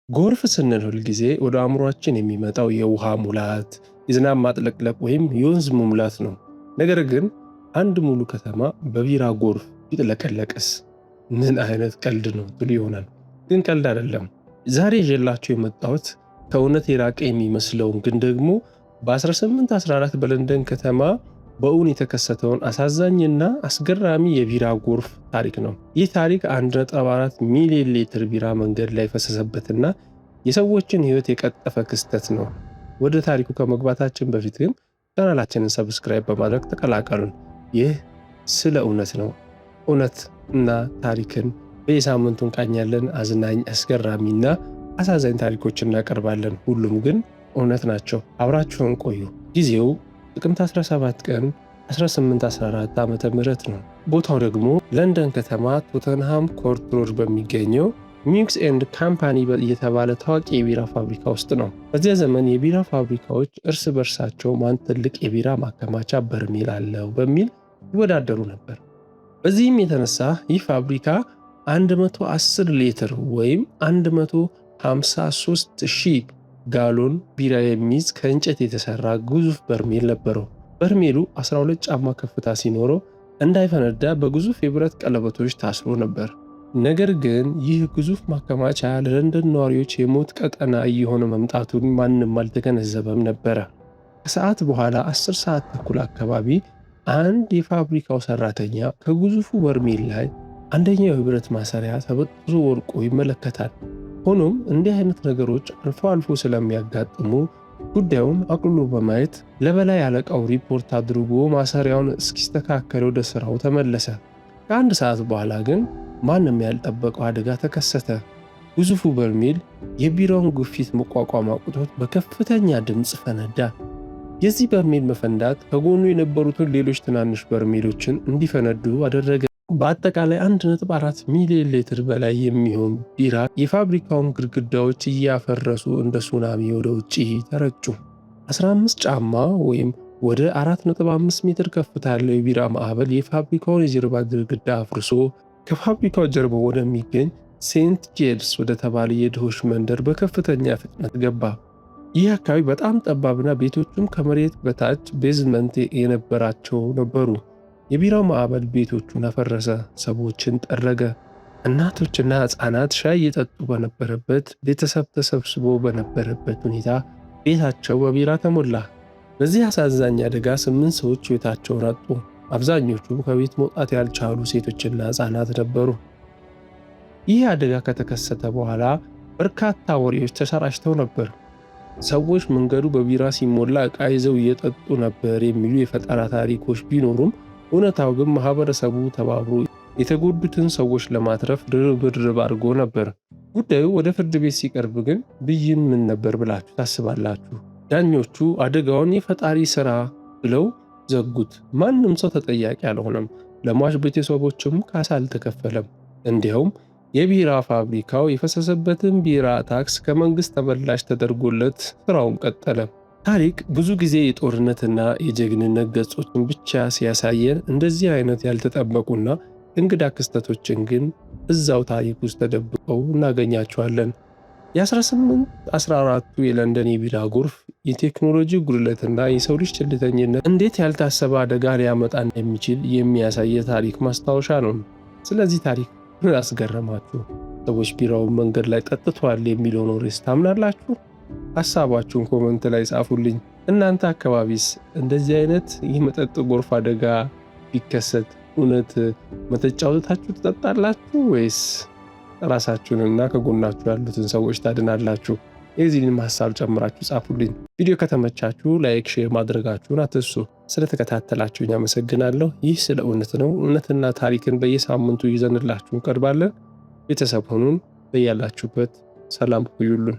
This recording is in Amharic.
ጎርፍ ስንል ሁል ጊዜ ወደ አእምሯችን የሚመጣው የውሃ ሙላት፣ የዝናብ ማጥለቅለቅ ወይም የወንዝ መሙላት ነው። ነገር ግን አንድ ሙሉ ከተማ በቢራ ጎርፍ ቢጥለቀለቅስ ምን አይነት ቀልድ ነው ትሉ ይሆናል። ግን ቀልድ አይደለም። ዛሬ ይዤላችሁ የመጣሁት ከእውነት የራቀ የሚመስለውን ግን ደግሞ በ1814 በለንደን ከተማ በእውን የተከሰተውን አሳዛኝና አስገራሚ የቢራ ጎርፍ ታሪክ ነው። ይህ ታሪክ 1.4 ሚሊዮን ሊትር ቢራ መንገድ ላይ ፈሰሰበትና የሰዎችን ሕይወት የቀጠፈ ክስተት ነው። ወደ ታሪኩ ከመግባታችን በፊት ግን ቻናላችንን ሰብስክራይብ በማድረግ ተቀላቀሉን። ይህ ስለ እውነት ነው። እውነት እና ታሪክን በየሳምንቱ እንቃኛለን። አዝናኝ፣ አስገራሚና አሳዛኝ ታሪኮችን እናቀርባለን። ሁሉም ግን እውነት ናቸው። አብራችሁን ቆዩ። ጊዜው ጥቅምት 17 ቀን 1814 ዓ.ም ነው። ቦታው ደግሞ ለንደን ከተማ ቶተንሃም ኮርት ሮድ በሚገኘው ሚክስ ኤንድ ካምፓኒ የተባለ ታዋቂ የቢራ ፋብሪካ ውስጥ ነው። በዚያ ዘመን የቢራ ፋብሪካዎች እርስ በርሳቸው ማን ትልቅ የቢራ ማከማቻ በርሜል አለው በሚል ይወዳደሩ ነበር። በዚህም የተነሳ ይህ ፋብሪካ 110 ሊትር ወይም 153,000 ጋሎን ቢራ የሚይዝ ከእንጨት የተሰራ ግዙፍ በርሜል ነበረው። በርሜሉ 12 ጫማ ከፍታ ሲኖረው እንዳይፈነዳ በግዙፍ የብረት ቀለበቶች ታስሮ ነበር። ነገር ግን ይህ ግዙፍ ማከማቻ ለለንደን ነዋሪዎች የሞት ቀጠና እየሆነ መምጣቱን ማንም አልተገነዘበም ነበረ። ከሰዓት በኋላ 10 ሰዓት ተኩል አካባቢ አንድ የፋብሪካው ሰራተኛ ከግዙፉ በርሜል ላይ አንደኛው የብረት ማሰሪያ ተበጥሶ ወድቆ ይመለከታል። ሆኖም እንዲህ አይነት ነገሮች አልፎ አልፎ ስለሚያጋጥሙ ጉዳዩን አቅልሎ በማየት ለበላይ አለቃው ሪፖርት አድርጎ ማሰሪያውን እስኪስተካከል ወደ ስራው ተመለሰ። ከአንድ ሰዓት በኋላ ግን ማንም ያልጠበቀው አደጋ ተከሰተ። ግዙፉ በርሜል የቢራውን ግፊት መቋቋም አቅቶት በከፍተኛ ድምፅ ፈነዳ። የዚህ በርሜል መፈንዳት ከጎኑ የነበሩትን ሌሎች ትናንሽ በርሜሎችን እንዲፈነዱ አደረገ። በአጠቃላይ 1.4 ሚሊዮን ሊትር በላይ የሚሆን ቢራ የፋብሪካውን ግድግዳዎች እያፈረሱ እንደ ሱናሚ ወደ ውጭ ተረጩ። 15 ጫማ ወይም ወደ 4.5 ሜትር ከፍታ ያለው የቢራ ማዕበል የፋብሪካውን የጀርባ ግድግዳ አፍርሶ ከፋብሪካው ጀርባ ወደሚገኝ ሴንት ጄልስ ወደ ተባለ የድሆች መንደር በከፍተኛ ፍጥነት ገባ። ይህ አካባቢ በጣም ጠባብና ቤቶቹም ከመሬት በታች ቤዝመንት የነበራቸው ነበሩ። የቢራው ማዕበል ቤቶቹን አፈረሰ፣ ሰዎችን ጠረገ። እናቶችና ሕፃናት ሻይ እየጠጡ በነበረበት፣ ቤተሰብ ተሰብስቦ በነበረበት ሁኔታ ቤታቸው በቢራ ተሞላ። በዚህ አሳዛኝ አደጋ 8 ሰዎች ሕይወታቸውን አጡ። አብዛኞቹ ከቤት መውጣት ያልቻሉ ሴቶችና ሕፃናት ነበሩ። ይህ አደጋ ከተከሰተ በኋላ በርካታ ወሬዎች ተሰራጭተው ነበር። ሰዎች መንገዱ በቢራ ሲሞላ ዕቃ ይዘው እየጠጡ ነበር የሚሉ የፈጠራ ታሪኮች ቢኖሩም እውነታው ግን ማህበረሰቡ ተባብሮ የተጎዱትን ሰዎች ለማትረፍ ርብርብ አድርጎ ነበር። ጉዳዩ ወደ ፍርድ ቤት ሲቀርብ ግን ብይን ምን ነበር ብላችሁ ታስባላችሁ? ዳኞቹ አደጋውን የፈጣሪ ሥራ ብለው ዘጉት። ማንም ሰው ተጠያቂ አልሆነም። ለሟች ቤተሰቦችም ካሳ አልተከፈለም። እንዲያውም የቢራ ፋብሪካው የፈሰሰበትን ቢራ ታክስ ከመንግሥት ተመላሽ ተደርጎለት ሥራውን ቀጠለ። ታሪክ ብዙ ጊዜ የጦርነትና የጀግንነት ገጾችን ብቻ ሲያሳየን እንደዚህ አይነት ያልተጠበቁና እንግዳ ክስተቶችን ግን እዛው ታሪክ ውስጥ ተደብቀው እናገኛቸዋለን። የ1814ቱ የለንደን የቢራ ጎርፍ የቴክኖሎጂ ጉድለትና የሰው ልጅ ቸልተኝነት እንዴት ያልታሰበ አደጋ ሊያመጣ እንደሚችል የሚያሳይ የታሪክ ማስታወሻ ነው። ስለዚህ ታሪክ ምን አስገረማችሁ? ሰዎች ቢራውን መንገድ ላይ ጠጥተዋል የሚለውን ወሬስ ታምናላችሁ? ሐሳባችሁን ኮመንት ላይ ጻፉልኝ። እናንተ አካባቢስ እንደዚህ አይነት ይህ መጠጥ ጎርፍ አደጋ ቢከሰት እውነት መጠጫ አውጥታችሁ ትጠጣላችሁ ወይስ ራሳችሁንና ከጎናችሁ ያሉትን ሰዎች ታድናላችሁ? የዚህንም ሐሳብ ጨምራችሁ ጻፉልኝ። ቪዲዮ ከተመቻችሁ ላይክ፣ ሼር ማድረጋችሁን አትርሱ። ስለተከታተላችሁኝ አመሰግናለሁ። ይህ ስለ እውነት ነው። እውነትና ታሪክን በየሳምንቱ ይዘንላችሁ እንቀርባለን። ቤተሰብ ሁኑን። በያላችሁበት ሰላም ቆዩልን።